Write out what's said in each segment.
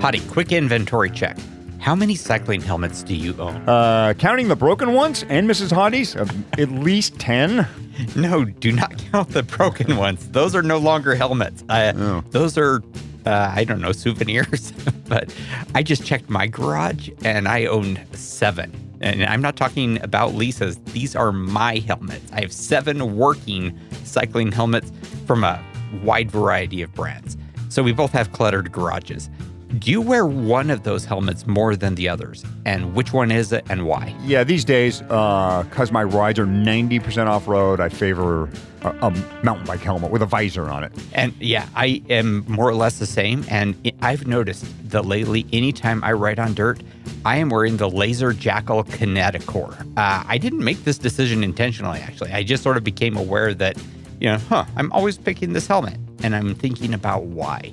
Hottie, quick inventory check. How many cycling helmets do you own? Counting the broken ones and Mrs. Hottie's, at least 10. No, do not count the broken ones. Those are no longer helmets. Those are, I don't know, souvenirs. But I just checked my garage and I owned 7. And I'm not talking about Lisa's. These are my helmets. I have 7 working cycling helmets from a wide variety of brands. So we both have cluttered garages. Do you wear one of those helmets more than the others? And which one is it and why? Yeah, these days, because my rides are 90% off-road, I favor a mountain bike helmet with a visor on it. And yeah, I am more or less the same. And I've noticed that lately, anytime I ride on dirt, I am wearing the Laser Jackal Kineticore. I didn't make this decision intentionally, actually. I just sort of became aware that, I'm always picking this helmet. And I'm thinking about why.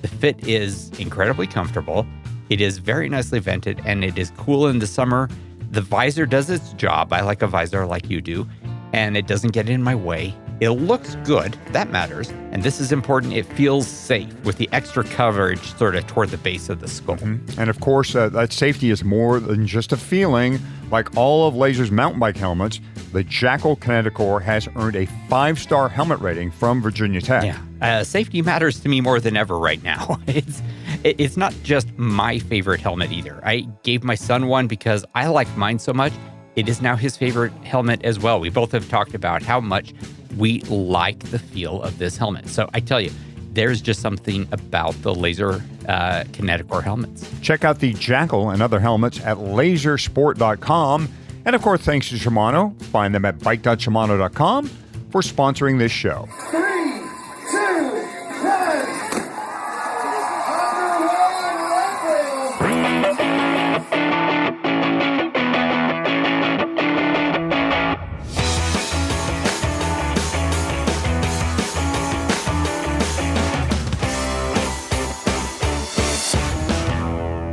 The fit is incredibly comfortable. It is very nicely vented, and it is cool in the summer. The visor does its job. I like a visor like you do, and it doesn't get in my way. It looks good. That matters. And this is important. It feels safe with the extra coverage sort of toward the base of the skull. Mm-hmm. And of course, that safety is more than just a feeling. Like all of Laser's mountain bike helmets, the Jackal Kineticore has earned a 5-star helmet rating from Virginia Tech. Yeah, safety matters to me more than ever right now. It's not just my favorite helmet either. I gave my son one because I like mine so much. It is now his favorite helmet as well. We both have talked about how much we like the feel of this helmet. So I tell you, there's just something about the Laser Kineticore helmets. Check out the Jackal and other helmets at lasersport.com. And of course, thanks to Shimano. Find them at bike.shimano.com for sponsoring this show. 3, 2, 1.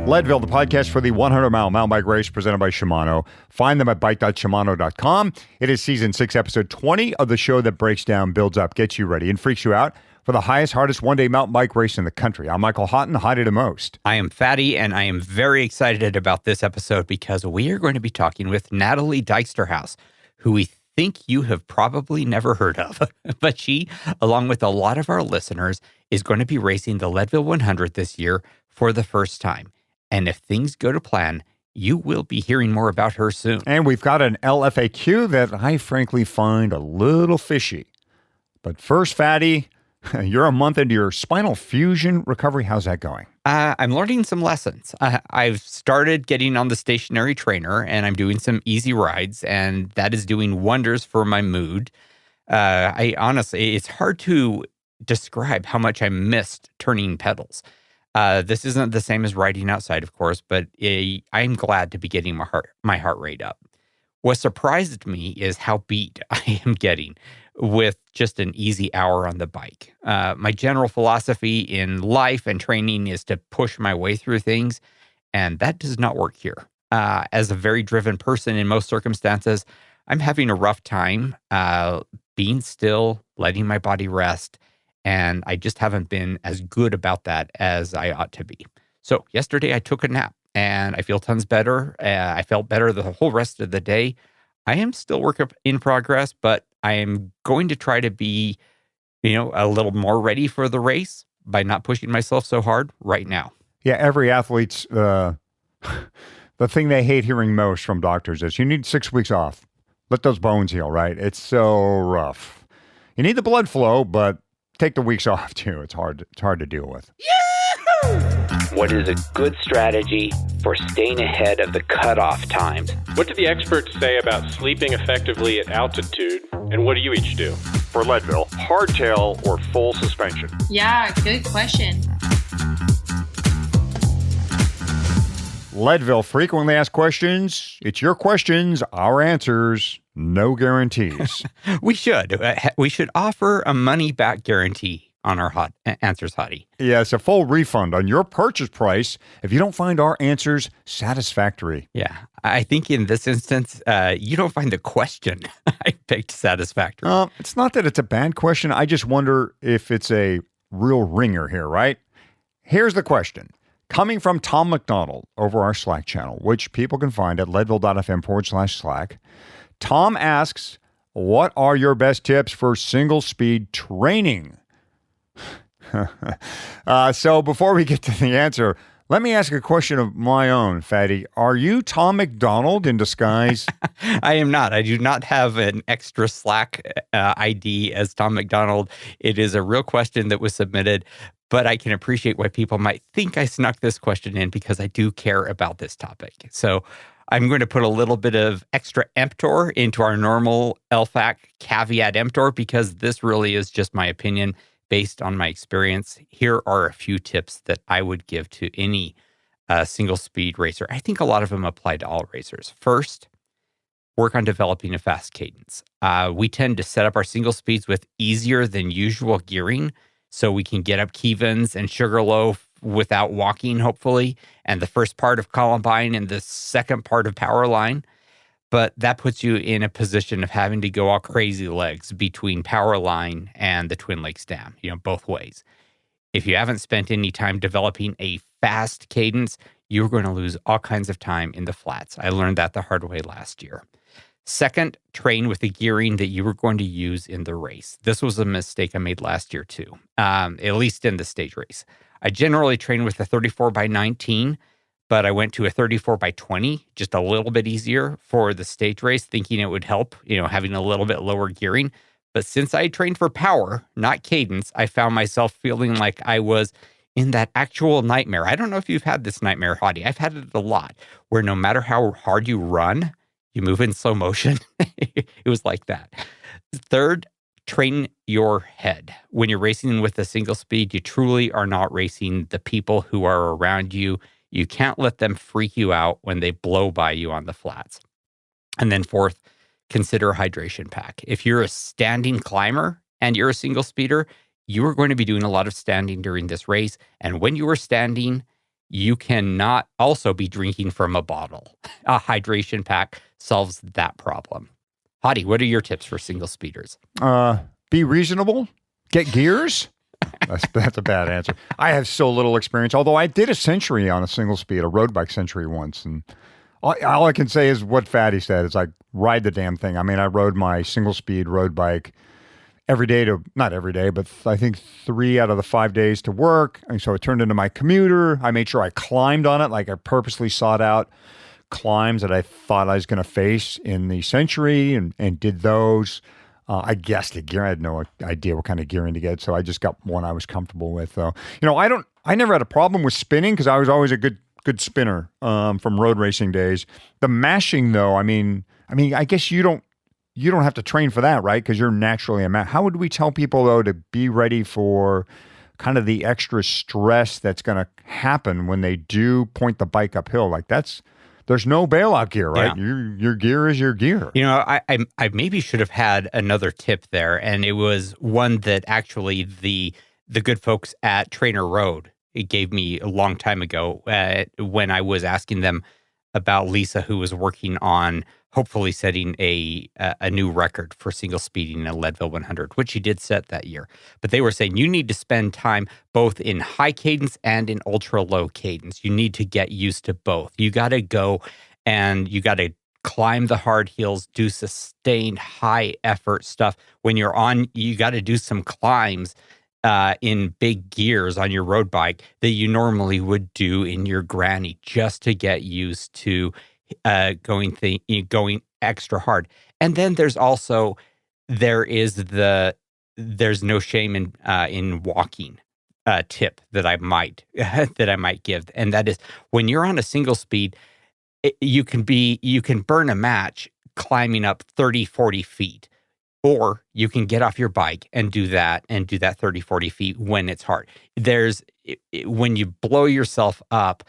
Leadville, the podcast for the 100-mile mountain bike race presented by Shimano. Find them at bike.shimano.com. It is season 6, episode 20 of the show that breaks down, builds up, gets you ready, and freaks you out for the highest, hardest one-day mountain bike race in the country. I'm Michael Houghton, Hottie to most. I am Fatty, and I am very excited about this episode because we are going to be talking with Natalie Dyksterhouse, who we think you have probably never heard of. But she, along with a lot of our listeners, is going to be racing the Leadville 100 this year for the first time. And if things go to plan, you will be hearing more about her soon. And we've got an LFAQ that I frankly find a little fishy. But first, Fatty, you're a month into your spinal fusion recovery. How's that going? I'm learning some lessons. I've started getting on the stationary trainer, and I'm doing some easy rides, and that is doing wonders for my mood. I honestly, it's hard to describe how much I missed turning pedals. This isn't the same as riding outside, of course, but I'm glad to be getting my heart rate up. What surprised me is how beat I am getting with just an easy hour on the bike. My general philosophy in life and training is to push my way through things, and that does not work here. As a very driven person in most circumstances, I'm having a rough time being still, letting my body rest, and I just haven't been as good about that as I ought to be. So yesterday I took a nap and I feel tons better. I felt better the whole rest of the day. I am still work in progress, but I am going to try to be, a little more ready for the race by not pushing myself so hard right now. Yeah, every athlete's, the thing they hate hearing most from doctors is you need 6 weeks off. Let those bones heal, right? It's so rough. You need the blood flow, but take the weeks off too. It's hard to deal with. Yahoo! What is a good strategy for staying ahead of the cutoff times? What do the experts say about sleeping effectively at altitude? And what do you each do? For Leadville, hardtail or full suspension? Yeah, good question. Leadville, frequently asked questions. It's your questions, our answers, no guarantees. We should offer a money-back guarantee on our answers, Hottie. Yes, a full refund on your purchase price if you don't find our answers satisfactory. Yeah, I think in this instance, you don't find the question I picked satisfactory. It's not that it's a bad question. I just wonder if it's a real ringer here, right? Here's the question. coming from Tom McDonald over our Slack channel, which people can find at leadville.fm/Slack. Tom asks, what are your best tips for single speed training? So before we get to the answer, let me ask a question of my own, Fatty. Are you Tom McDonald in disguise? I am not. I do not have an extra Slack ID as Tom McDonald. It is a real question that was submitted, but I can appreciate why people might think I snuck this question in because I do care about this topic. So I'm going to put a little bit of extra emptor into our normal LFAC caveat emptor because this really is just my opinion based on my experience. Here are a few tips that I would give to any single speed racer. I think a lot of them apply to all racers. First, work on developing a fast cadence. We tend to set up our single speeds with easier than usual gearing so we can get up Kevins and Sugarloaf without walking, hopefully, and the first part of Columbine and the second part of Powerline. But that puts you in a position of having to go all crazy legs between Powerline and the Twin Lakes Dam, both ways. If you haven't spent any time developing a fast cadence, you're going to lose all kinds of time in the flats. I learned that the hard way last year. Second, train with the gearing that you were going to use in the race. This was a mistake I made last year too, at least in the stage race. I generally train with a 34x19, but I went to a 34x20, just a little bit easier for the stage race, thinking it would help, having a little bit lower gearing. But since I trained for power, not cadence, I found myself feeling like I was in that actual nightmare. I don't know if you've had this nightmare, Hadi. I've had it a lot, where no matter how hard you run, you move in slow motion. It was like that. Third, train your head. When you're racing with a single speed, you truly are not racing the people who are around you. You can't let them freak you out when they blow by you on the flats. And then fourth, consider a hydration pack. If you're a standing climber and you're a single speeder, you are going to be doing a lot of standing during this race. And when you are standing, you cannot also be drinking from a bottle. A hydration pack solves that problem. Hadi, what are your tips for single speeders? Be reasonable. Get gears. That's a bad answer. I have so little experience, although I did a century on a single speed, a road bike century once. And all I can say is what Fatty said. It's like, ride the damn thing. I mean, I rode my single speed road bike not every day, but I think 3 out of the 5 days to work. And so it turned into my commuter. I made sure I climbed on it. Like I purposely sought out climbs that I thought I was going to face in the century and did those. I guessed the gear. I had no idea what kind of gearing to get. So I just got one I was comfortable with though. I never had a problem with spinning because I was always a good spinner from road racing days. The mashing though, I mean, I guess you don't have to train for that, right? Because you're naturally a mash. How would we tell people though to be ready for kind of the extra stress that's going to happen when they do point the bike uphill? Like there's no bailout gear, right? Yeah. Your gear is your gear. I maybe should have had another tip there, and it was one that actually the good folks at Trainer Road gave me a long time ago when I was asking them about Lisa, who was working on hopefully setting a new record for single speeding in Leadville 100, which she did set that year. But they were saying you need to spend time both in high cadence and in ultra low cadence. You need to get used to both. You got to go and you got to climb the hard hills, do sustained high effort stuff. When you're on, you got to do some climbs in big gears on your road bike that you normally would do in your granny just to get used to going extra hard. And then there's no shame in walking tip that I might give, and that is when you're on a single speed, you can burn a match climbing up 30-40 feet, or you can get off your bike and do that 30-40 feet when it's hard. When you blow yourself up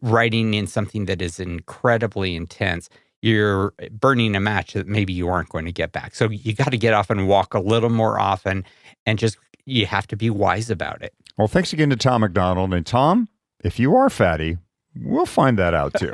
riding in something that is incredibly intense, you're burning a match that maybe you aren't going to get back. So you got to get off and walk a little more often, and you have to be wise about it. Well, thanks again to Tom McDonald. And Tom, if you are fatty, we'll find that out too.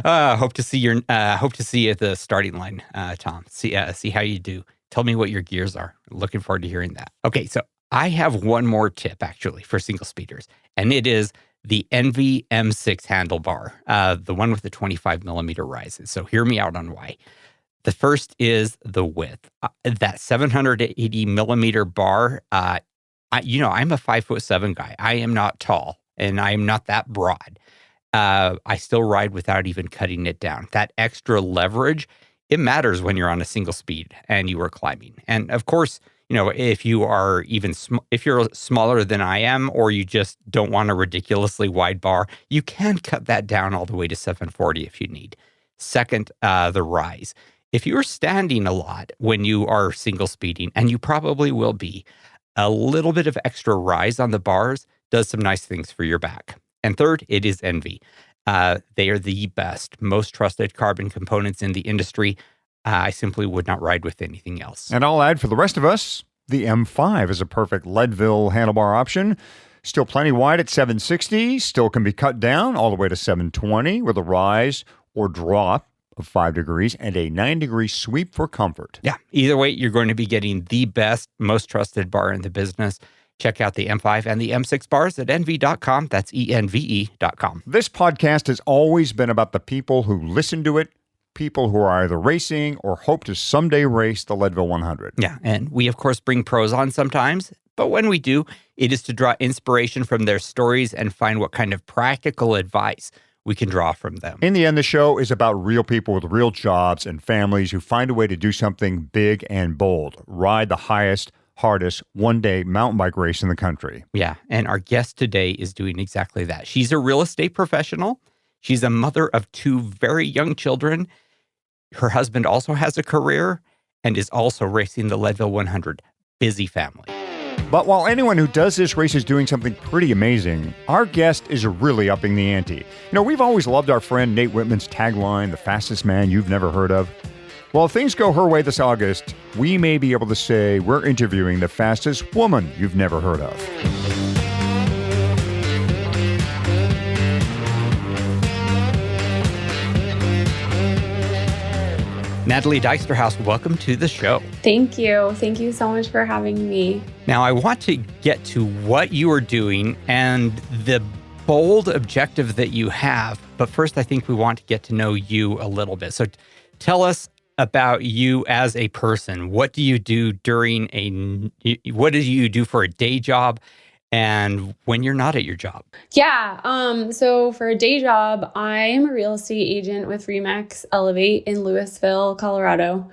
Hope to see you at the starting line, Tom. See how you do. Tell me what your gears are. Looking forward to hearing that. Okay, so I have one more tip actually for single speeders, and it is the Envy M6 handlebar, the one with the 25 millimeter rises. So hear me out on why. The first is the width. That 780 millimeter bar, I'm a 5'7" guy. I am not tall and I am not that broad. I still ride without even cutting it down. That extra leverage, it matters when you're on a single speed and you are climbing. And of course, if you are if you're smaller than I am, or you just don't want a ridiculously wide bar, you can cut that down all the way to 740 if you need. Second, the rise. If you're standing a lot when you are single speeding, and you probably will be, a little bit of extra rise on the bars does some nice things for your back. And third, it is Envy. They are the best, most trusted carbon components in the industry. I simply would not ride with anything else. And I'll add for the rest of us, the M5 is a perfect Leadville handlebar option. Still plenty wide at 760, still can be cut down all the way to 720 with a rise or drop of 5 degrees and a 9-degree sweep for comfort. Yeah, either way, you're going to be getting the best, most trusted bar in the business. Check out the M5 and the M6 bars at envy.com. That's ENVE.com. This podcast has always been about the people who listen to it, people who are either racing or hope to someday race the Leadville 100. Yeah, and we, of course, bring pros on sometimes, but when we do, it is to draw inspiration from their stories and find what kind of practical advice we can draw from them. In the end, the show is about real people with real jobs and families who find a way to do something big and bold, ride the highest, hardest one-day mountain bike race in the country. Yeah, and our guest today is doing exactly that. She's a real estate professional. She's a mother of 2 very young children. Her husband also has a career and is also racing the Leadville 100. Busy family. But while anyone who does this race is doing something pretty amazing, our guest is really upping the ante. We've always loved our friend Nate Whitman's tagline, the fastest man you've never heard of. Well, if things go her way this August, we may be able to say we're interviewing the fastest woman you've never heard of. Natalie Dyksterhouse, welcome to the show. Thank you. Thank you so much for having me. Now, I want to get to what you are doing and the bold objective that you have. But first, I think we want to get to know you a little bit. So tell us about you as a person. What do you do what do you do for a day job? And when you're not at your job? Yeah. So for a day job, I'm a real estate agent with Remax Elevate in Louisville, Colorado.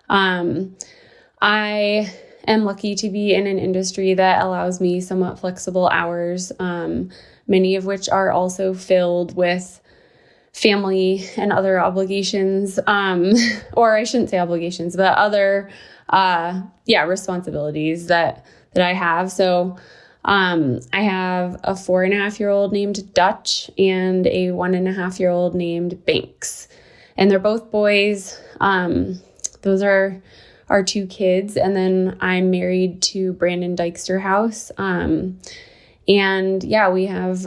I am lucky to be in an industry that allows me somewhat flexible hours, many of which are also filled with family and other obligations, or I shouldn't say obligations, but other, responsibilities that I have. So I have a 4.5-year-old named Dutch and a 1.5-year-old named Banks, and they're both boys. Those are our 2 kids. And then I'm married to Brandon Dyksterhouse. And yeah, we have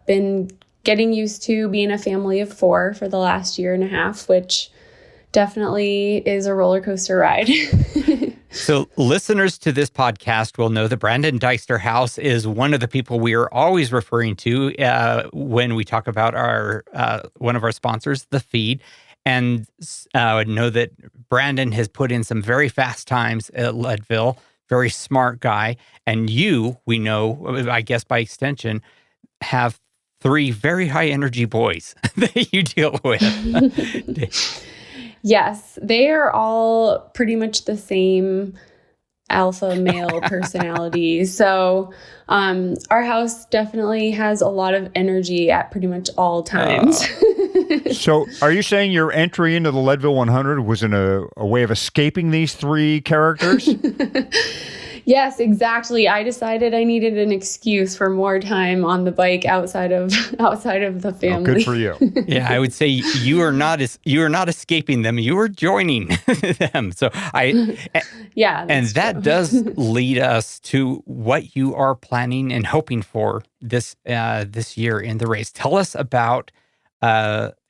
been getting used to being a family of 4 for the last 1.5 years, which definitely is a roller coaster ride. So listeners to this podcast will know that Brandon Dyksterhouse is one of the people we are always referring to when we talk about our one of our sponsors, The Feed, and know that Brandon has put in some very fast times at Leadville, very smart guy. And we know, I guess by extension, have 3 very high energy boys that you deal with. Yes, they are all pretty much the same alpha male personality. So our house definitely has a lot of energy at pretty much all times. So are you saying your entry into the Leadville 100 was in a way of escaping these 3 characters? Yes, exactly. I decided I needed an excuse for more time on the bike outside of the family. Oh, good for you. Yeah, I would say you are not escaping them. You are joining them. So that does lead us to what you are planning and hoping for this year in the race. Tell us about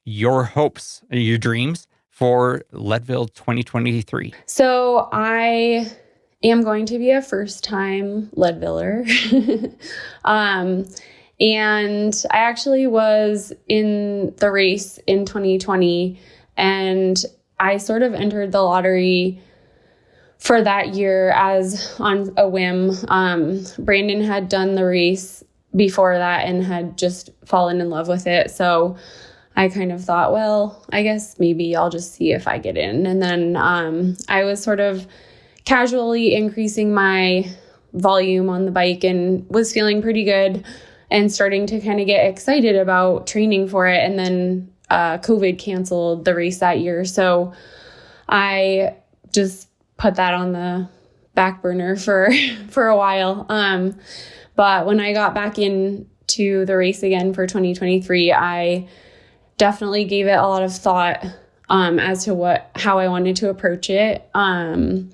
your hopes, your dreams for Leadville 2023. So I am going to be a first-time Leadviller. And I actually was in the race in 2020, and I sort of entered the lottery for that year as on a whim. Brandon had done the race before that and had just fallen in love with it. So I kind of thought, well, I guess maybe I'll just see if I get in. And then I was sort of casually increasing my volume on the bike and was feeling pretty good and starting to kind of get excited about training for it. And then COVID canceled the race that year. So I just put that on the back burner for a while. But when I got back into the race again for 2023, I definitely gave it a lot of thought as to how I wanted to approach it. And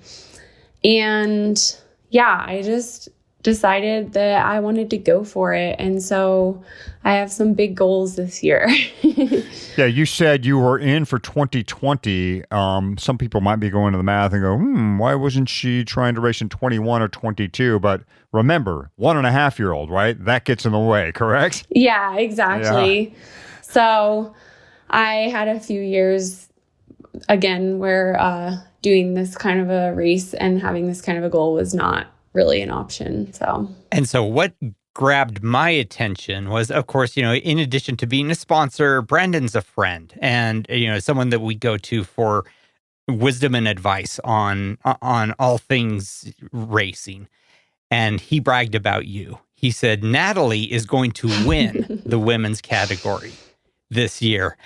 yeah, I just decided that I wanted to go for it. And so I have some big goals this year. Yeah, you said you were in for 2020. Some people might be going to the math and go, why wasn't she trying to race in 21 or 22? But remember, 1.5-year-old, right? That gets in the way, correct? Yeah, exactly. Yeah. So I had a few years, again, where doing this kind of a race and having this kind of a goal was not really an option. So what grabbed my attention was, of course, in addition to being a sponsor, Brandon's a friend and, someone that we go to for wisdom and advice on all things racing. And he bragged about you. He said, Natalie is going to win the women's category this year.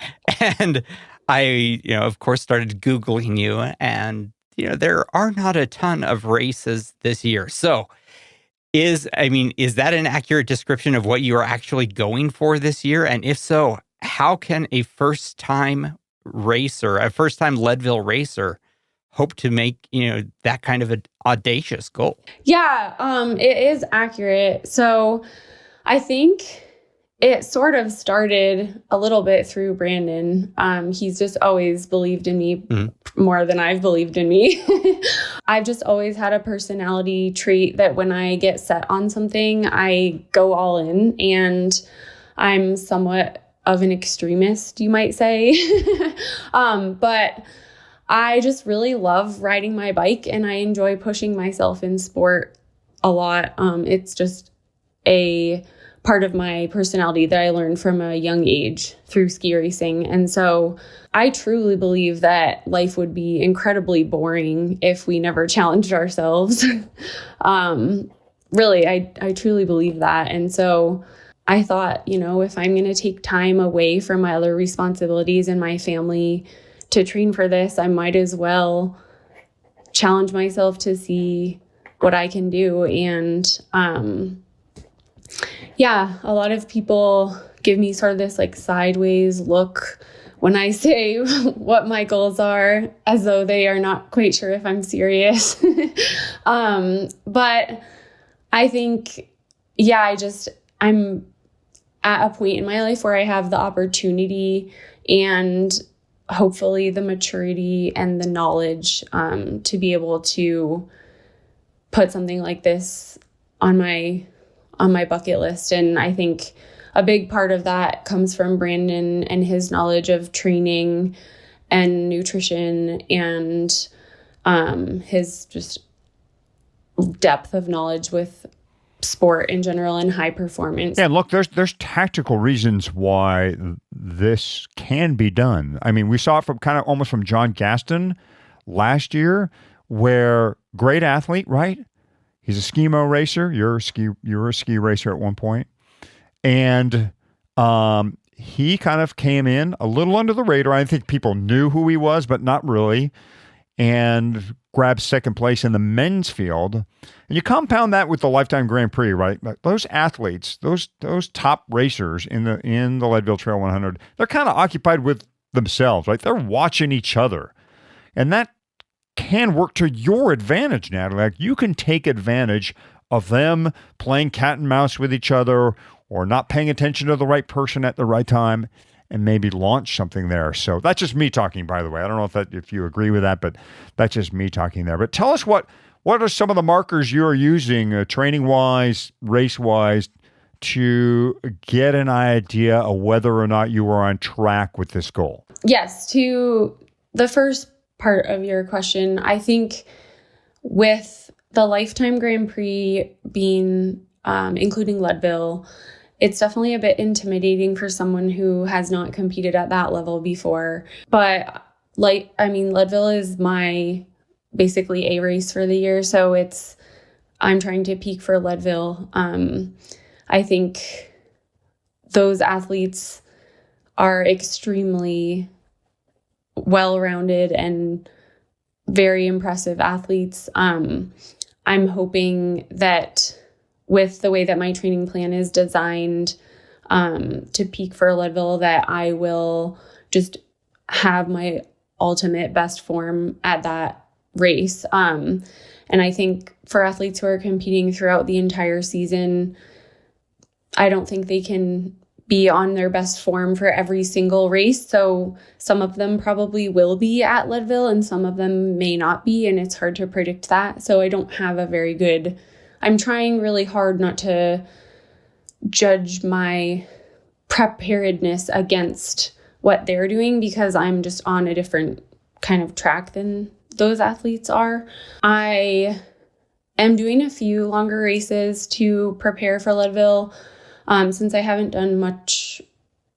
And I, of course, started Googling you, and there are not a ton of races this year. So is that an accurate description of what you are actually going for this year? And if so, how can a first-time racer, a first-time Leadville racer, hope to make, that kind of an audacious goal? Yeah, it is accurate. So I think it sort of started a little bit through Brandon. He's just always believed in me more than I've believed in me. I've just always had a personality trait that when I get set on something, I go all in, and I'm somewhat of an extremist, you might say. But I just really love riding my bike, and I enjoy pushing myself in sport a lot. It's just a part of my personality that I learned from a young age through ski racing. And so I truly believe that life would be incredibly boring if we never challenged ourselves. Really, I truly believe that. And so I thought, if I'm going to take time away from my other responsibilities and my family to train for this, I might as well challenge myself to see what I can do. And yeah, a lot of people give me sort of this like sideways look when I say what my goals are, as though they are not quite sure if I'm serious. But I think, yeah, I'm at a point in my life where I have the opportunity and hopefully the maturity and the knowledge to be able to put something like this on my bucket list. And I think a big part of that comes from Brandon and his knowledge of training and nutrition and his just depth of knowledge with sport in general and high performance. Yeah, look, there's tactical reasons why this can be done. I mean, we saw it from kind of almost from John Gaston last year, where great athlete, right? He's a ski-mo racer. You were a ski racer at one point. And he kind of came in a little under the radar. I think people knew who he was, but not really. And grabbed second place in the men's field. And you compound that with the Lifetime Grand Prix, right? Those athletes, those top racers in the Leadville Trail 100, they're kind of occupied with themselves, right? They're watching each other. And that can work to your advantage, Natalie. Like, you can take advantage of them playing cat and mouse with each other or not paying attention to the right person at the right time and maybe launch something there. So that's just me talking, by the way. I don't know if you agree with that, but that's just me talking there. But tell us what are some of the markers you're using training-wise, race-wise, to get an idea of whether or not you were on track with this goal? Yes, to the first part of your question, I think with the Lifetime Grand Prix being, including Leadville, it's definitely a bit intimidating for someone who has not competed at that level before. But Leadville is my basically A race for the year. So I'm trying to peak for Leadville. I think those athletes are extremely well-rounded and very impressive athletes. I'm hoping that with the way that my training plan is designed to peak for Leadville, that I will just have my ultimate best form at that race. And I think for athletes who are competing throughout the entire season, I don't think they can be on their best form for every single race. So some of them probably will be at Leadville and some of them may not be, and it's hard to predict that. So I don't have I'm trying really hard not to judge my preparedness against what they're doing because I'm just on a different kind of track than those athletes are. I am doing a few longer races to prepare for Leadville. Since I haven't done much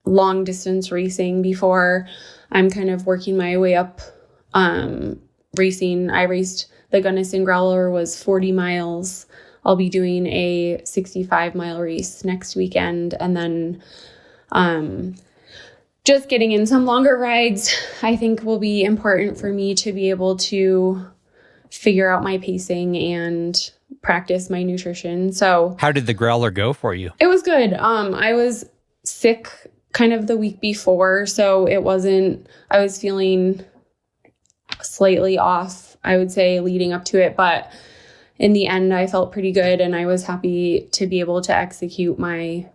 long distance racing before, I'm kind of working my way up racing. I raced the Gunnison Growler was 40 miles. I'll be doing a 65-mile race next weekend. And then just getting in some longer rides, I think will be important for me to be able to figure out my pacing and practice my nutrition. So how did the Growler go for you? It was good. I was sick kind of the week before, so I was feeling slightly off, I would say, leading up to it, but in the end I felt pretty good and I was happy to be able to execute my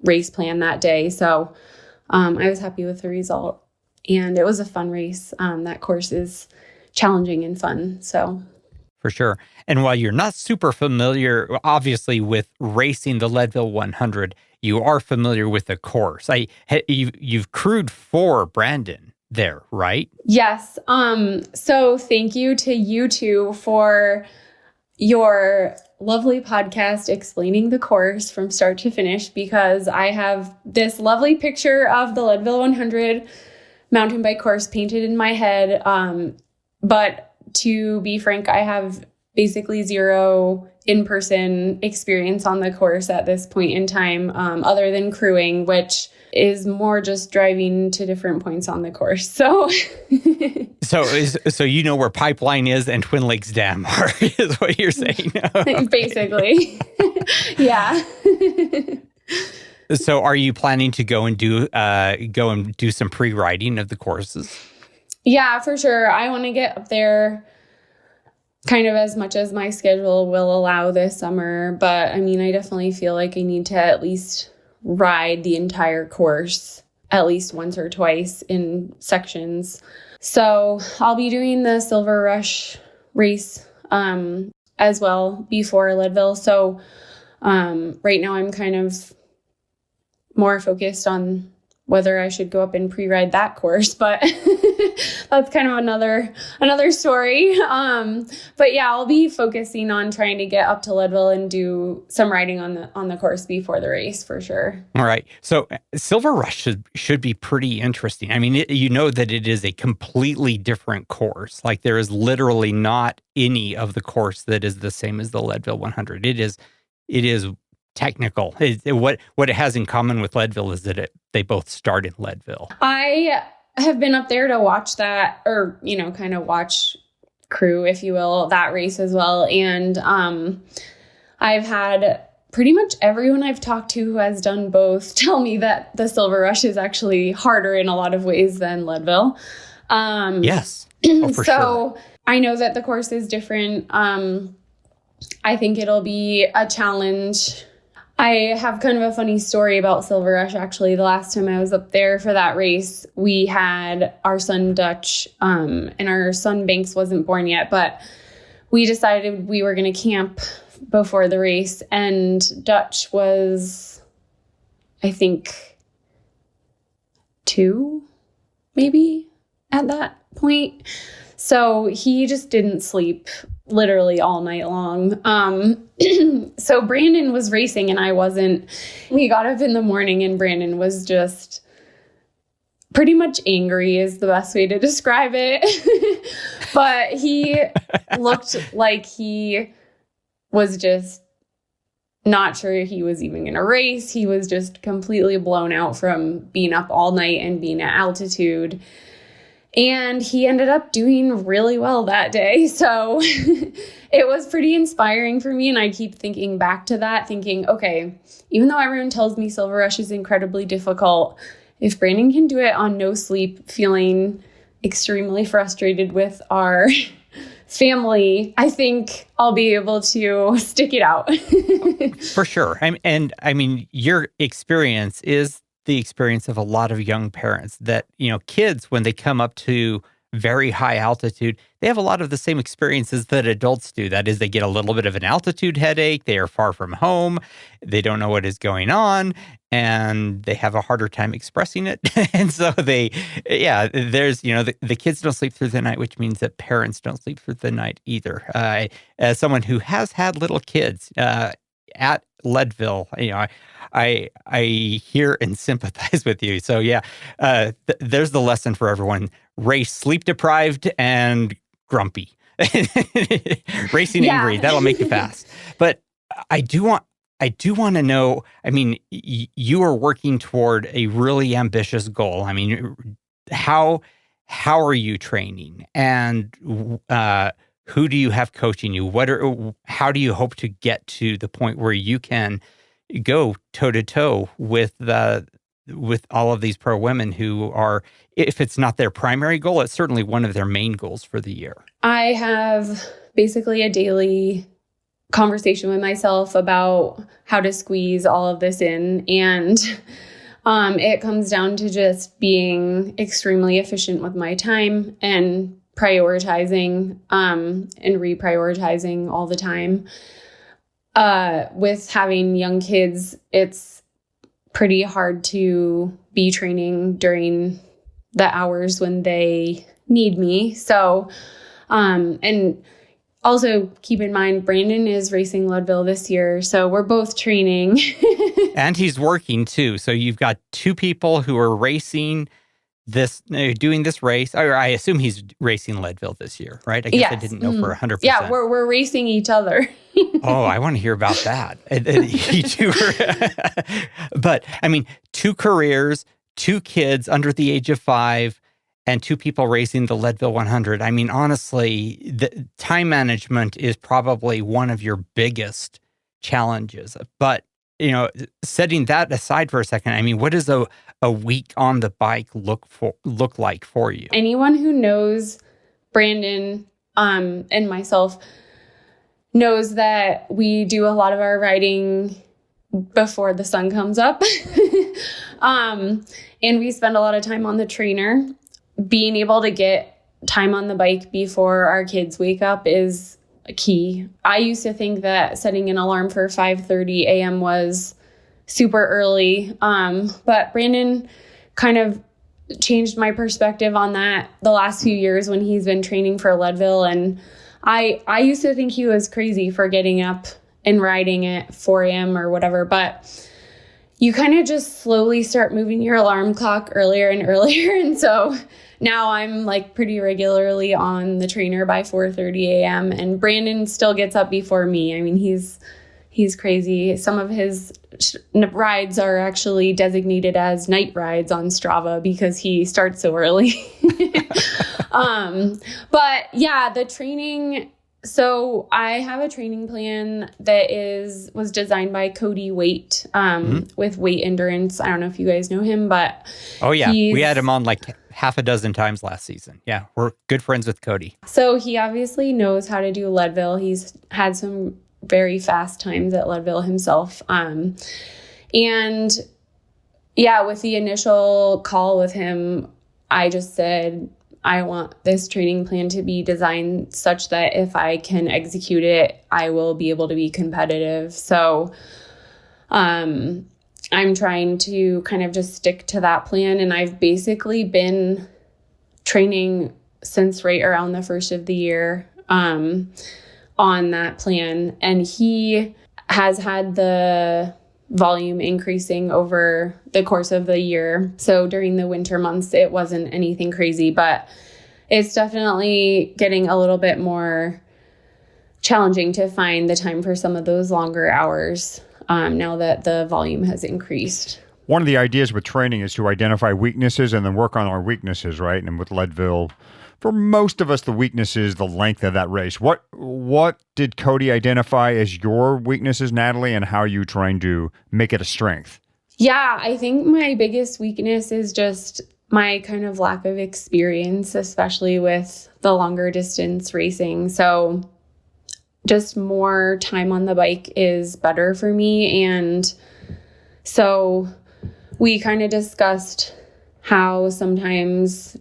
race plan that day. So I was happy with the result and it was a fun race. That course is challenging and fun. So for sure. And while you're not super familiar, obviously, with racing the Leadville 100, you are familiar with the course. You've crewed for Brandon there, right? Yes. So thank you to you two for your lovely podcast explaining the course from start to finish, because I have this lovely picture of the Leadville 100 mountain bike course painted in my head. But to be frank, I have basically zero in-person experience on the course at this point in time, other than crewing, which is more just driving to different points on the course. So, so you know where Pipeline is and Twin Lakes Dam are, is what you're saying. Basically, yeah. So, are you planning to go and do some pre-riding of the courses? Yeah, for sure. I want to get up there kind of as much as my schedule will allow this summer. But I mean, I definitely feel like I need to at least ride the entire course at least once or twice in sections. So I'll be doing the Silver Rush race as well before Leadville. So right now I'm kind of more focused on whether I should go up and pre-ride that course, but that's kind of another story. But yeah, I'll be focusing on trying to get up to Leadville and do some riding on the course before the race for sure. All right. So Silver Rush should be pretty interesting. I mean, you know that it is a completely different course. Like there is literally not any of the course that is the same as the Leadville 100. It is technical. What it has in common with Leadville is that they both start in Leadville. I have been up there to watch that, or kind of watch crew, if you will, that race as well. And I've had pretty much everyone I've talked to who has done both tell me that the Silver Rush is actually harder in a lot of ways than Leadville. Yes. Oh, for so sure. I know that the course is different. I think it'll be a challenge. I have kind of a funny story about Silver Rush, actually. The last time I was up there for that race, we had our son Dutch, and our son Banks wasn't born yet, but we decided we were going to camp before the race, and Dutch was I think 2, maybe at that point. So he just didn't sleep literally all night long. So Brandon was racing and I wasn't. We got up in the morning and Brandon was just pretty much angry is the best way to describe it. But he looked like he was just not sure he was even going to race. He was just completely blown out from being up all night and being at altitude. And he ended up doing really well that day. So it was pretty inspiring for me. And I keep thinking back to that, thinking, okay, even though everyone tells me Silver Rush is incredibly difficult, if Brandon can do it on no sleep, feeling extremely frustrated with our family, I think I'll be able to stick it out. For sure. I mean, your experience is the experience of a lot of young parents that, kids, when they come up to very high altitude, they have a lot of the same experiences that adults do. That is, they get a little bit of an altitude headache. They are far from home. They don't know what is going on, and they have a harder time expressing it. And so there's, the kids don't sleep through the night, which means that parents don't sleep through the night either. As someone who has had little kids at Leadville, I hear and sympathize with you. So there's the lesson for everyone. Race sleep deprived and grumpy. Racing angry, that'll make you fast. But I do want to know, I mean, you are working toward a really ambitious goal. I mean, how are you training? And who do you have coaching you? How do you hope to get to the point where you can go toe to toe with all of these pro women who are, if it's not their primary goal, it's certainly one of their main goals for the year? I have basically a daily conversation with myself about how to squeeze all of this in. And it comes down to just being extremely efficient with my time and prioritizing and reprioritizing all the time. With having young kids, it's pretty hard to be training during the hours when they need me. So, and also keep in mind, Brandon is racing Leadville this year, so we're both training. And he's working too. So you've got two people who are racing doing this race. I assume he's racing Leadville this year, right? I guess yes. I didn't know for 100%. Yeah, we're racing each other. Oh, I want to hear about that. But I mean, 2 careers, 2 kids under the age of 5, and 2 people racing the Leadville 100. I mean, honestly, the time management is probably one of your biggest challenges. But, setting that aside for a second, I mean, what does a week on the bike look like for you? Anyone who knows Brandon and myself knows that we do a lot of our riding before the sun comes up. And we spend a lot of time on the trainer. Being able to get time on the bike before our kids wake up is key. I used to think that setting an alarm for 5:30 a.m. was super early. But Brandon kind of changed my perspective on that the last few years when he's been training for Leadville. And I used to think he was crazy for getting up and riding at 4 a.m. or whatever, but you kind of just slowly start moving your alarm clock earlier and earlier. And so now I'm like pretty regularly on the trainer by 4:30 a.m. and Brandon still gets up before me. I mean, he's crazy. Some of his rides are actually designated as night rides on Strava because he starts so early. But yeah, the training. So I have a training plan that was designed by Cody Waite with Weight Endurance. I don't know if you guys know him, but oh yeah, we had him on like half a dozen times last season. Yeah, we're good friends with Cody. So he obviously knows how to do Leadville. He's had some very fast times at Leadville himself. And yeah, with the initial call with him, I just said, I want this training plan to be designed such that if I can execute it, I will be able to be competitive. So I'm trying to kind of just stick to that plan. And I've basically been training since right around the first of the year on that plan. And he has had the volume increasing over the course of the year. So during the winter months, it wasn't anything crazy, but it's definitely getting a little bit more challenging to find the time for some of those longer hours now that the volume has increased. One of the ideas with training is to identify weaknesses and then work on our weaknesses, right? And with Leadville, for most of us, the weakness is the length of that race. What did Cody identify as your weaknesses, Natalie, and how are you trying to make it a strength? Yeah, I think my biggest weakness is just my kind of lack of experience, especially with the longer distance racing. So just more time on the bike is better for me. And so we kind of discussed how sometimes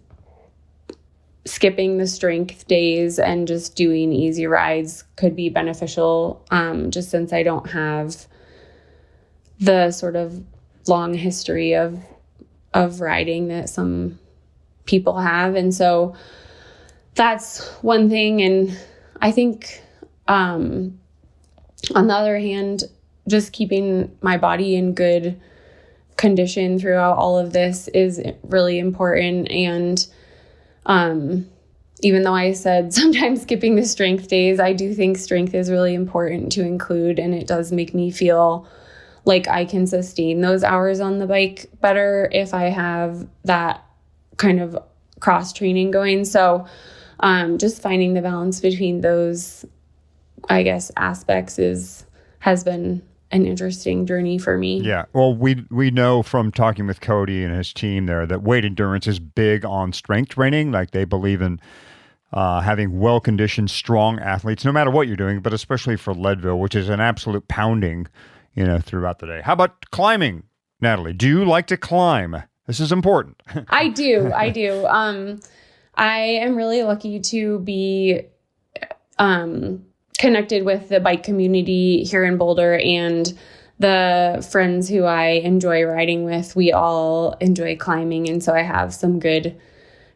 skipping the strength days and just doing easy rides could be beneficial, just since I don't have the sort of long history of riding that some people have. And so that's one thing. And I think on the other hand, just keeping my body in good condition throughout all of this is really important. And even though I said sometimes skipping the strength days, I do think strength is really important to include, and it does make me feel like I can sustain those hours on the bike better if I have that kind of cross training going. So just finding the balance between those, I guess, aspects has been an interesting journey for me. Yeah. Well, we know from talking with Cody and his team there that weight endurance is big on strength training. Like they believe in having well-conditioned, strong athletes, no matter what you're doing, but especially for Leadville, which is an absolute pounding, throughout the day. How about climbing, Natalie? Do you like to climb? This is important. I do. I am really lucky to be connected with the bike community here in Boulder, and the friends who I enjoy riding with, we all enjoy climbing. And so I have some good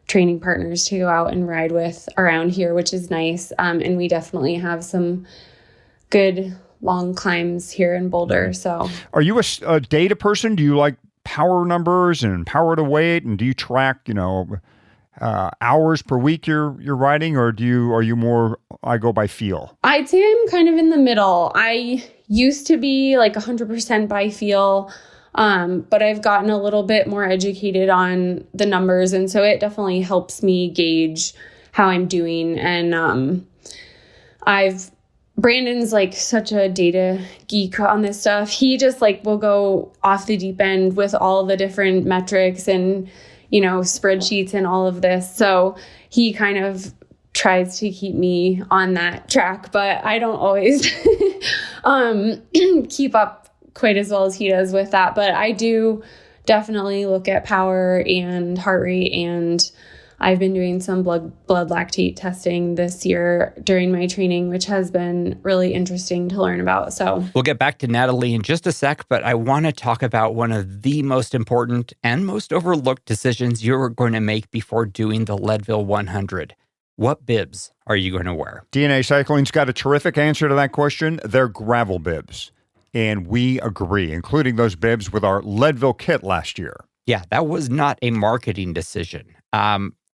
training partners to go out and ride with around here, which is nice. And we definitely have some good long climbs here in Boulder. So are you a data person? Do you like power numbers and power to weight? And do you track, hours per week you're riding, or are you more, I go by feel? I'd say I'm kind of in the middle. I used to be like 100% by feel, but I've gotten a little bit more educated on the numbers. And so it definitely helps me gauge how I'm doing. And Brandon's like such a data geek on this stuff. He just will go off the deep end with all the different metrics and spreadsheets and all of this. So he kind of tries to keep me on that track, but I don't always keep up quite as well as he does with that. But I do definitely look at power and heart rate, and I've been doing some blood lactate testing this year during my training, which has been really interesting to learn about. So we'll get back to Natalie in just a sec, but I want to talk about one of the most important and most overlooked decisions you're going to make before doing the Leadville 100. What bibs are you going to wear? DNA Cycling's got a terrific answer to that question. They're gravel bibs. And we agree, including those bibs with our Leadville kit last year. Yeah, that was not a marketing decision.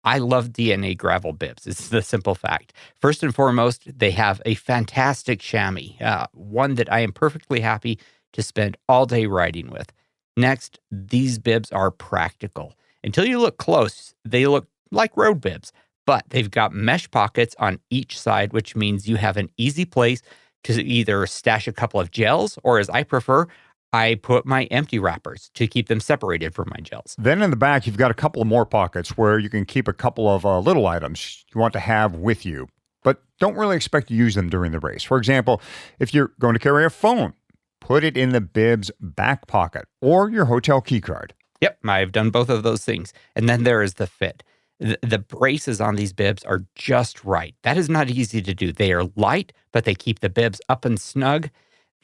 I love DNA gravel bibs. It's the simple fact. First and foremost, they have a fantastic chamois, one that I am perfectly happy to spend all day riding with. Next, these bibs are practical. Until you look close, they look like road bibs, but they've got mesh pockets on each side, which means you have an easy place to either stash a couple of gels, or as I prefer, I put my empty wrappers to keep them separated from my gels. Then in the back, you've got a couple of more pockets where you can keep a couple of little items you want to have with you, but don't really expect to use them during the race. For example, if you're going to carry a phone, put it in the bib's back pocket or your hotel key card. Yep, I've done both of those things. And then there is the fit. The braces on these bibs are just right. That is not easy to do. They are light, but they keep the bibs up and snug.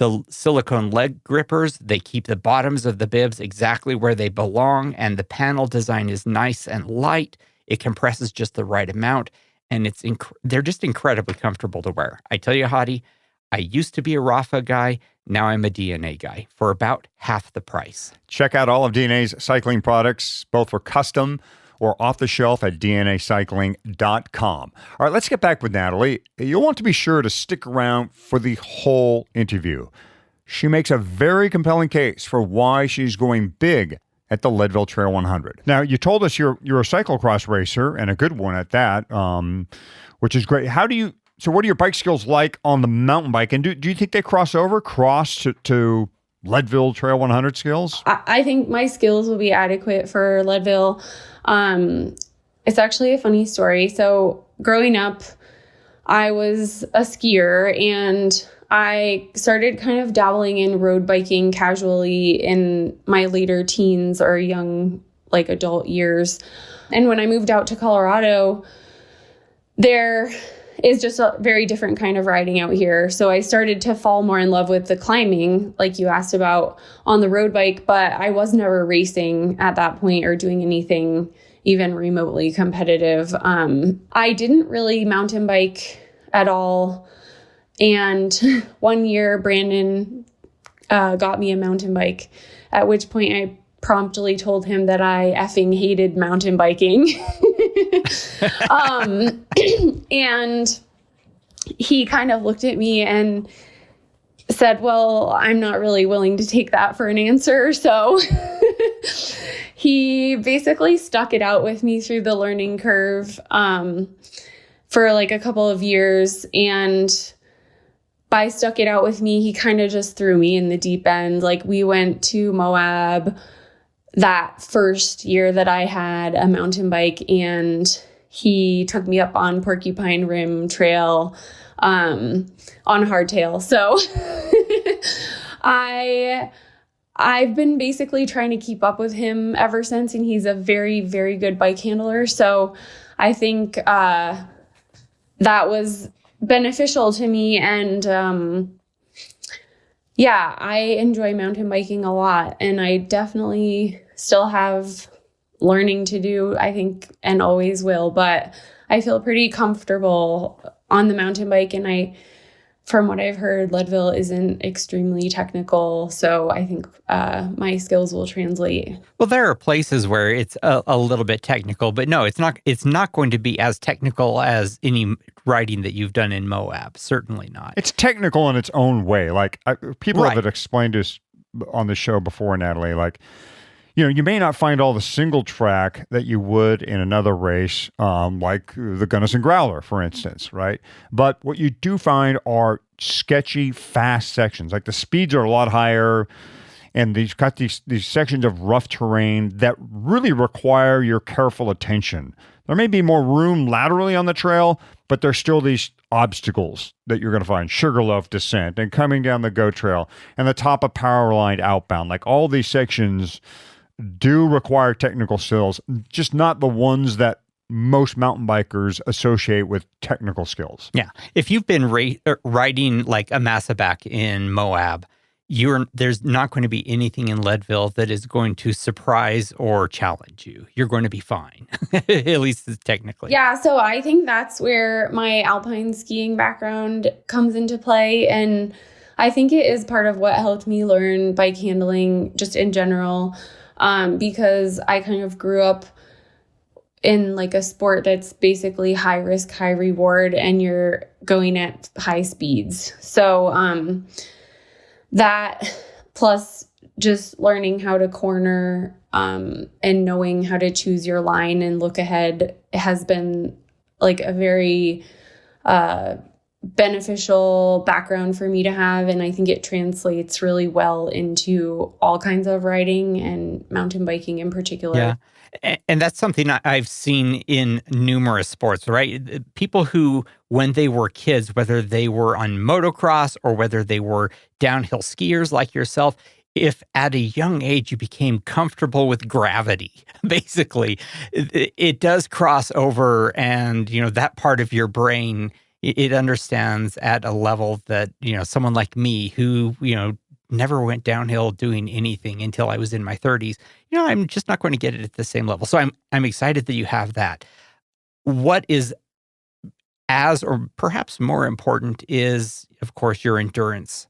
The silicone leg grippers, they keep the bottoms of the bibs exactly where they belong, and the panel design is nice and light. It compresses just the right amount, and they're just incredibly comfortable to wear. I tell you, Hadi, I used to be a Rafa guy. Now I'm a DNA guy for about half the price. Check out all of DNA's cycling products, both for custom or off the shelf at dnacycling.com. All right, let's get back with Natalie. You'll want to be sure to stick around for the whole interview. She makes a very compelling case for why she's going big at the Leadville Trail 100. Now, you told us you're a cyclocross racer, and a good one at that, which is great. So what are your bike skills like on the mountain bike? And do you think they cross to Leadville Trail 100 skills? I think my skills will be adequate for Leadville. It's actually a funny story. So growing up, I was a skier, and I started kind of dabbling in road biking casually in my later teens or young, like adult years. And when I moved out to Colorado, there is just a very different kind of riding out here. So I started to fall more in love with the climbing, like you asked about, on the road bike, but I was never racing at that point or doing anything even remotely competitive. I didn't really mountain bike at all. And one year, Brandon got me a mountain bike, at which point I promptly told him that I effing hated mountain biking. And he kind of looked at me and said, well, I'm not really willing to take that for an answer. So he basically stuck it out with me through the learning curve for like a couple of years. And by stuck it out with me, he kind of just threw me in the deep end. Like, we went to Moab that first year that I had a mountain bike, and he took me up on Porcupine Rim Trail on hardtail. So I've been basically trying to keep up with him ever since, and he's a very, very good bike handler. So I think that was beneficial to me. And yeah, I enjoy mountain biking a lot, and I definitely still have learning to do, I think, and always will, but I feel pretty comfortable on the mountain bike. And from what I've heard, Leadville isn't extremely technical, so I think my skills will translate. Well, there are places where it's a little bit technical, but no, it's not going to be as technical as any riding that you've done in Moab. Certainly not. It's technical in its own way. Like, people Right. have explained this on the show before, Natalie. Like, you may not find all the single track that you would in another race, like the Gunnison Growler, for instance, right? But what you do find are sketchy, fast sections. Like, the speeds are a lot higher, and you've got these sections of rough terrain that really require your careful attention. There may be more room laterally on the trail, but there's still these obstacles that you're going to find. Sugarloaf descent, and coming down the Go Trail, and the top of Powerline outbound. Like, all these sections do require technical skills, just not the ones that most mountain bikers associate with technical skills. Yeah. If you've been riding like a Massaback in Moab, there's not going to be anything in Leadville that is going to surprise or challenge you. You're going to be fine, at least technically. Yeah, so I think that's where my alpine skiing background comes into play. And I think it is part of what helped me learn bike handling just in general, because I kind of grew up in like a sport that's basically high risk, high reward, and you're going at high speeds. So that plus just learning how to corner and knowing how to choose your line and look ahead has been like a very beneficial background for me to have. And I think it translates really well into all kinds of riding and mountain biking in particular. Yeah. And that's something I've seen in numerous sports, right? People who, when they were kids, whether they were on motocross or whether they were downhill skiers like yourself, if at a young age you became comfortable with gravity, basically, it does cross over, and that part of your brain It understands at a level that, someone like me who, never went downhill doing anything until I was in my 30s, I'm just not going to get it at the same level. So I'm excited that you have that. What is as or perhaps more important is, of course, your endurance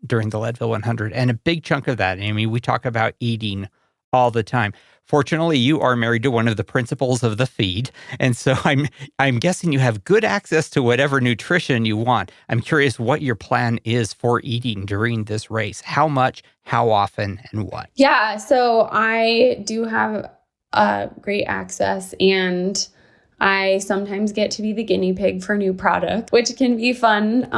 during the Leadville 100. And a big chunk of that, we talk about eating all the time. Fortunately, you are married to one of the principals of the feed. And so I'm guessing you have good access to whatever nutrition you want. I'm curious what your plan is for eating during this race. How much, how often, and what? Yeah, so I do have great access, and I sometimes get to be the guinea pig for new product, which can be fun.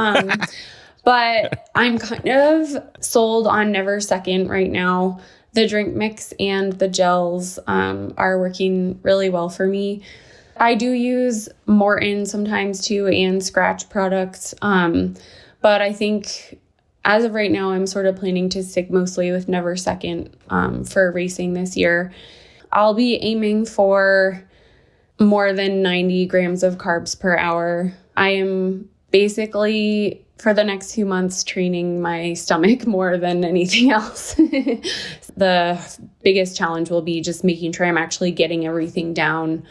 But I'm kind of sold on Never Second right now. The drink mix and the gels are working really well for me. I do use Morton sometimes too, and Scratch products. But I think as of right now, I'm sort of planning to stick mostly with Never Second for racing this year. I'll be aiming for more than 90 grams of carbs per hour. I am basically, for the next 2 months, training my stomach more than anything else. The biggest challenge will be just making sure I'm actually getting everything down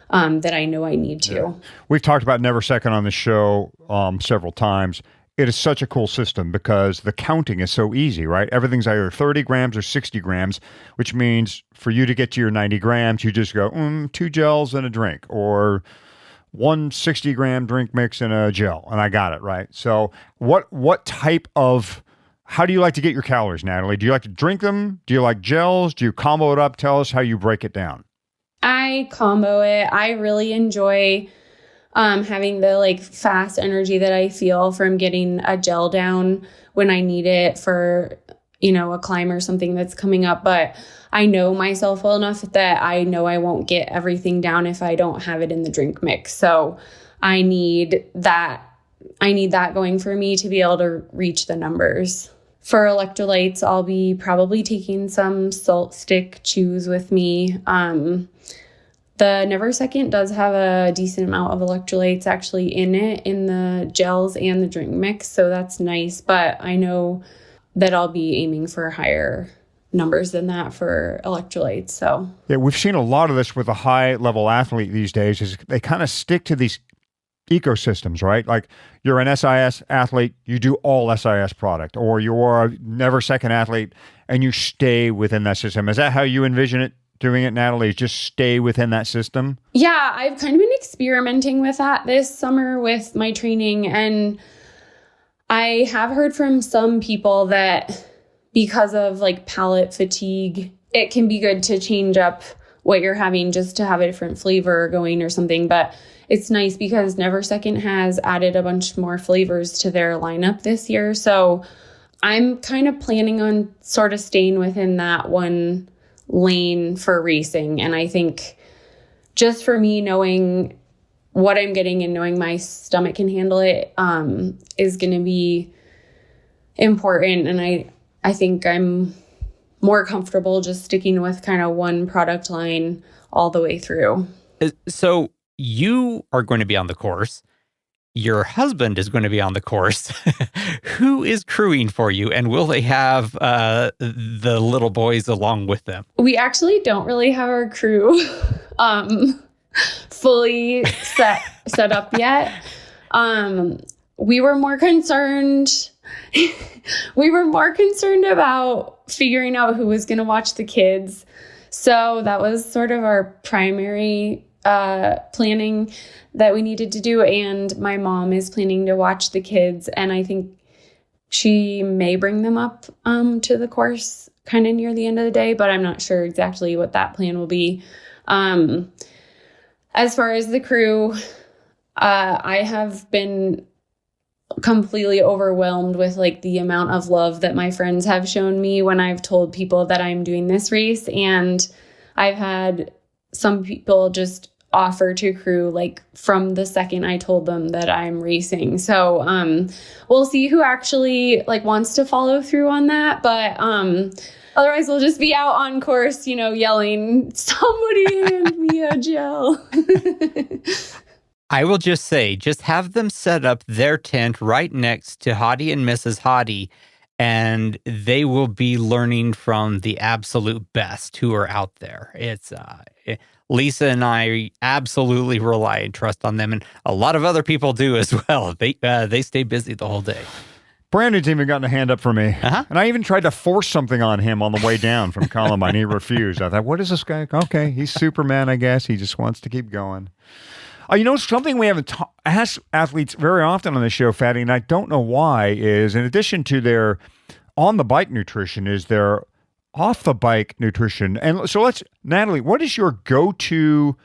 that I know I need to. Yeah. We've talked about Never Second on the show several times. It is such a cool system because the counting is so easy, right? Everything's either 30 grams or 60 grams, which means for you to get to your 90 grams, you just go, 2 gels and a drink, or 1 60-gram drink mix and a gel, and I got it, right? So what type of, how do you like to get your calories, Natalie? Do you like to drink them? Do you like gels? Do you combo it up? Tell us how you break it down. I combo it. I really enjoy having the fast energy that I feel from getting a gel down when I need it for, a climb or something that's coming up. But I know myself well enough that I know I won't get everything down if I don't have it in the drink mix. So I need that going for me to be able to reach the numbers. For electrolytes, I'll be probably taking some salt stick chews with me. The Never Second does have a decent amount of electrolytes actually in it, in the gels and the drink mix. So that's nice. But I know that I'll be aiming for higher numbers than that for electrolytes. So yeah, we've seen a lot of this with a high level athlete these days, is they kind of stick to these ecosystems, right? Like you're an SIS athlete, you do all SIS product, or you're a Never Second athlete and you stay within that system. Is that how you envision it? Doing it, Natalie, is just stay within that system? Yeah, I've kind of been experimenting with that this summer with my training. And I have heard from some people that because of palate fatigue, it can be good to change up what you're having just to have a different flavor going or something. But it's nice because Never Second has added a bunch more flavors to their lineup this year. So I'm kind of planning on sort of staying within that one lane for racing. And I think just for me, knowing what I'm getting and knowing my stomach can handle it is going to be important. And I think I'm more comfortable just sticking with kind of one product line all the way through. So you are going to be on the course. Your husband is going to be on the course. Who is crewing for you, and will they have the little boys along with them? We actually don't really have our crew fully set up yet. We were more concerned. We were more concerned about figuring out who was going to watch the kids. So that was sort of our primary planning that we needed to do. And my mom is planning to watch the kids. And I think she may bring them up to the course kind of near the end of the day, but I'm not sure exactly what that plan will be. As far as the crew, I have been completely overwhelmed with the amount of love that my friends have shown me when I've told people that I'm doing this race. And I've had some people just offer to crew from the second I told them that I'm racing. So we'll see who actually wants to follow through on that. But otherwise we'll just be out on course, yelling, "Somebody hand me a gel." I will just say, just have them set up their tent right next to Hottie and Mrs. Hottie, and they will be learning from the absolute best who are out there. Lisa and I absolutely rely and trust on them, and a lot of other people do as well. They stay busy the whole day. Brandon's even gotten a hand up for me. Uh-huh. And I even tried to force something on him on the way down from Columbine. He refused. I thought, what is this guy? Okay, he's Superman, I guess. He just wants to keep going. Something we haven't asked athletes very often on this show, Fatty, and I don't know why, is in addition to their on-the-bike nutrition, is their off-the-bike nutrition. And so Natalie, what is your go-to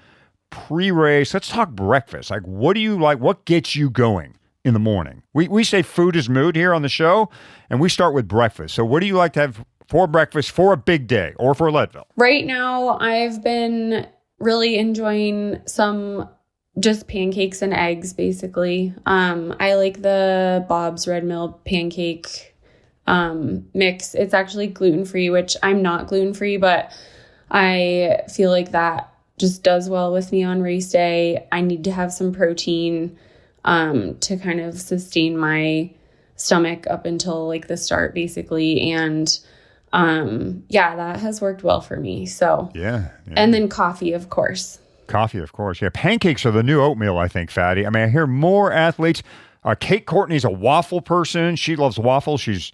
pre-race? Let's talk breakfast. Like, what do you like? What gets you going in the morning? We say food is mood here on the show, and we start with breakfast. So what do you like to have for breakfast for a big day or for Leadville? Right now, I've been really enjoying some just pancakes and eggs, basically. I like the Bob's Red Mill pancake mix. It's actually gluten-free, which I'm not gluten-free, but I feel like that just does well with me on race day. I need to have some protein to kind of sustain my stomach up until like the start, basically. And that has worked well for me. So yeah. And then coffee, of course. Coffee, of course. Yeah, pancakes are the new oatmeal, I think, Fatty. I mean, I hear more athletes. Kate Courtney's a waffle person. She loves waffles. She's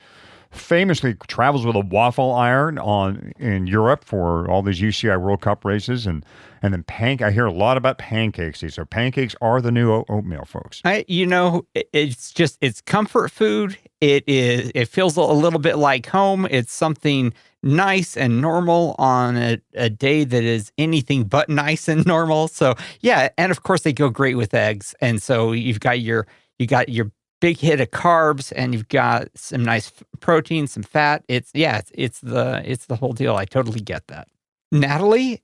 famously travels with a waffle iron in Europe for all these UCI World Cup races, and then I hear a lot about pancakes. So pancakes are the new oatmeal, folks. It's comfort food. It feels a little bit like home. It's something nice and normal on a day that is anything but nice and normal. So yeah, and of course they go great with eggs. And so you got your big hit of carbs, and you've got some nice protein, some fat. It's the whole deal. I totally get that. Natalie,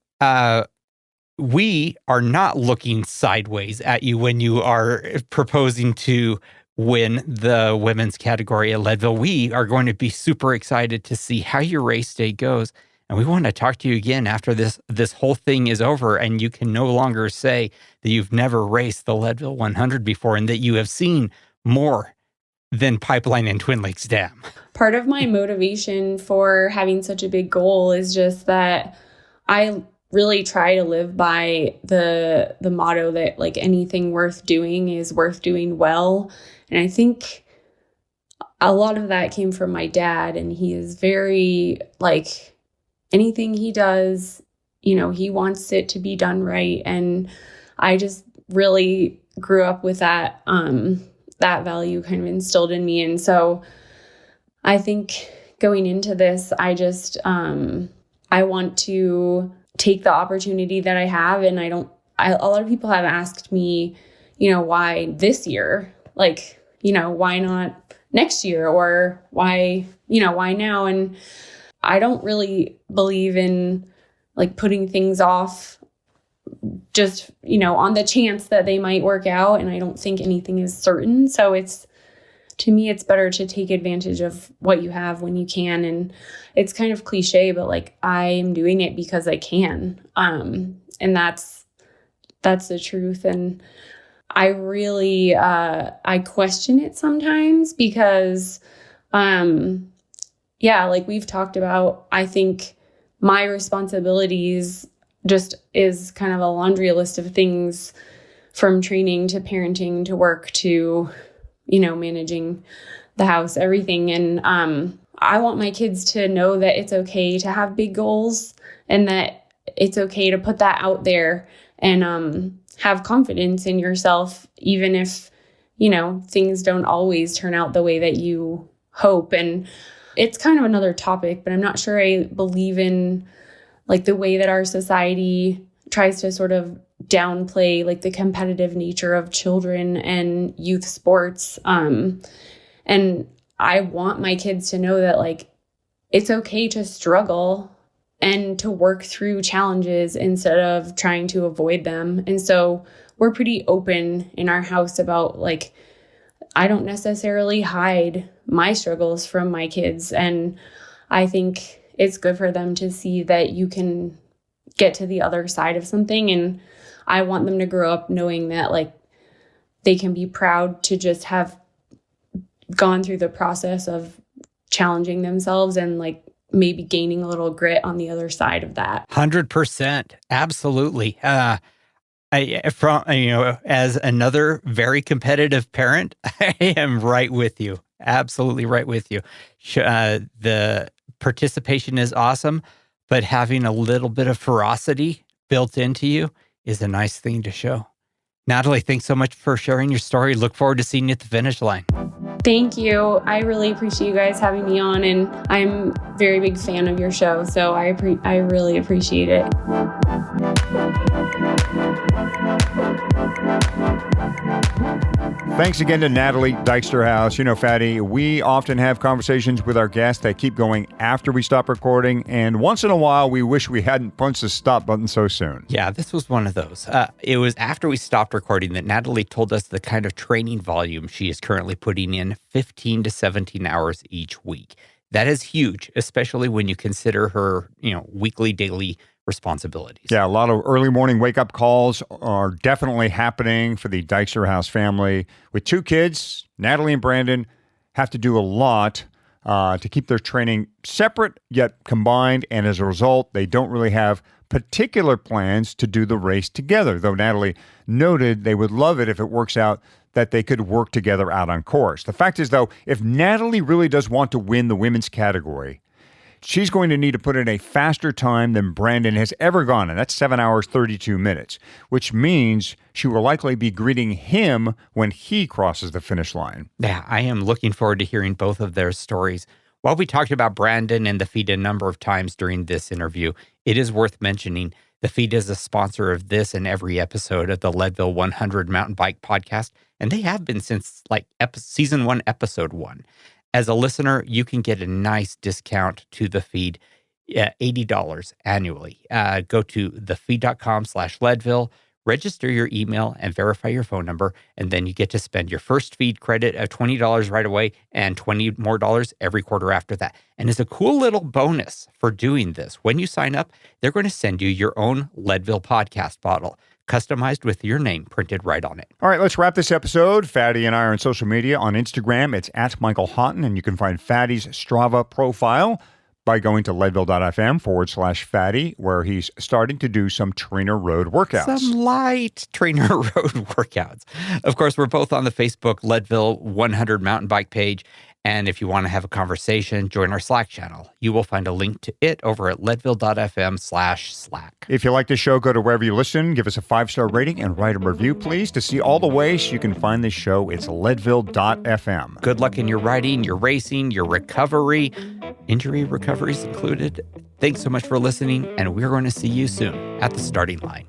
we are not looking sideways at you when you are proposing to win the women's category at Leadville. We are going to be super excited to see how your race day goes. And we want to talk to you again after this whole thing is over, and you can no longer say that you've never raced the Leadville 100 before and that you have seen more than Pipeline and Twin Lakes Dam. Part of my motivation for having such a big goal is just that I really try to live by the motto that like anything worth doing is worth doing well. And I think a lot of that came from my dad, and he is very like anything he does, he wants it to be done right. And I just really grew up with that that value kind of instilled in me. And so I think going into this, I just, I want to take the opportunity that I have. And a lot of people have asked me, why this year? Like, why not next year? Or why now? And I don't really believe in like putting things off just, on the chance that they might work out. And I don't think anything is certain. So to me, it's better to take advantage of what you have when you can. And it's kind of cliche, but like I'm doing it because I can. And that's the truth. And I really, I question it sometimes because, like we've talked about, I think my responsibilities just is kind of a laundry list of things, from training to parenting to work to, managing the house, everything. And I want my kids to know that it's okay to have big goals, and that it's okay to put that out there and have confidence in yourself, even if, things don't always turn out the way that you hope. And it's kind of another topic, but I'm not sure I believe in like the way that our society tries to sort of downplay like the competitive nature of children and youth sports. And I want my kids to know that like it's okay to struggle and to work through challenges instead of trying to avoid them. And so we're pretty open in our house about like, I don't necessarily hide my struggles from my kids. And I think it's good for them to see that you can get to the other side of something. And I want them to grow up knowing that like they can be proud to just have gone through the process of challenging themselves and like maybe gaining a little grit on the other side of that. 100%. Absolutely. As another very competitive parent, I am right with you. Absolutely right with you. The participation is awesome, but having a little bit of ferocity built into you is a nice thing to show. Natalie, thanks so much for sharing your story. Look forward to seeing you at the finish line. Thank you. I really appreciate you guys having me on, and I'm a very big fan of your show, so I really appreciate it. Thanks again to Natalie Dyksterhouse. You know, Fatty, we often have conversations with our guests that keep going after we stop recording, and once in a while, we wish we hadn't punched the stop button so soon. Yeah, this was one of those. It was after we stopped recording that Natalie told us the kind of training volume she is currently putting in, 15 to 17 hours each week. That is huge, especially when you consider her, weekly, daily responsibilities. Yeah, a lot of early morning wake-up calls are definitely happening for the Dyksterhouse family. With 2 kids, Natalie and Brandon have to do a lot to keep their training separate yet combined, and as a result, they don't really have particular plans to do the race together, though Natalie noted they would love it if it works out that they could work together out on course. The fact is, though, if Natalie really does want to win the women's category, she's going to need to put in a faster time than Brandon has ever gone, and that's 7 hours, 32 minutes, which means she will likely be greeting him when he crosses the finish line. Yeah, I am looking forward to hearing both of their stories. While we talked about Brandon and the feed a number of times during this interview, it is worth mentioning the feed is a sponsor of this and every episode of the Leadville 100 Mountain Bike Podcast, and they have been since season 1, episode 1. As a listener, you can get a nice discount to the feed, $80 annually. Go to thefeed.com/Leadville, register your email and verify your phone number, and then you get to spend your first feed credit of $20 right away and $20 more every quarter after that. And as a cool little bonus for doing this, when you sign up, they're going to send you your own Leadville podcast bottle, customized with your name printed right on it. All right, let's wrap this episode. Fatty and I are on social media. On Instagram, it's @MichaelHoughton, and you can find Fatty's Strava profile by going to leadville.fm/Fatty, where he's starting to do some trainer road workouts. Some light trainer road workouts. Of course, we're both on the Facebook Leadville 100 mountain bike page. And if you want to have a conversation, join our Slack channel. You will find a link to it over at leadville.fm/Slack. If you like the show, go to wherever you listen, give us a 5-star rating, and write a review, please. To see all the ways you can find this show, it's leadville.fm. Good luck in your riding, your racing, your recovery. Injury recoveries included. Thanks so much for listening, and we're going to see you soon at the starting line.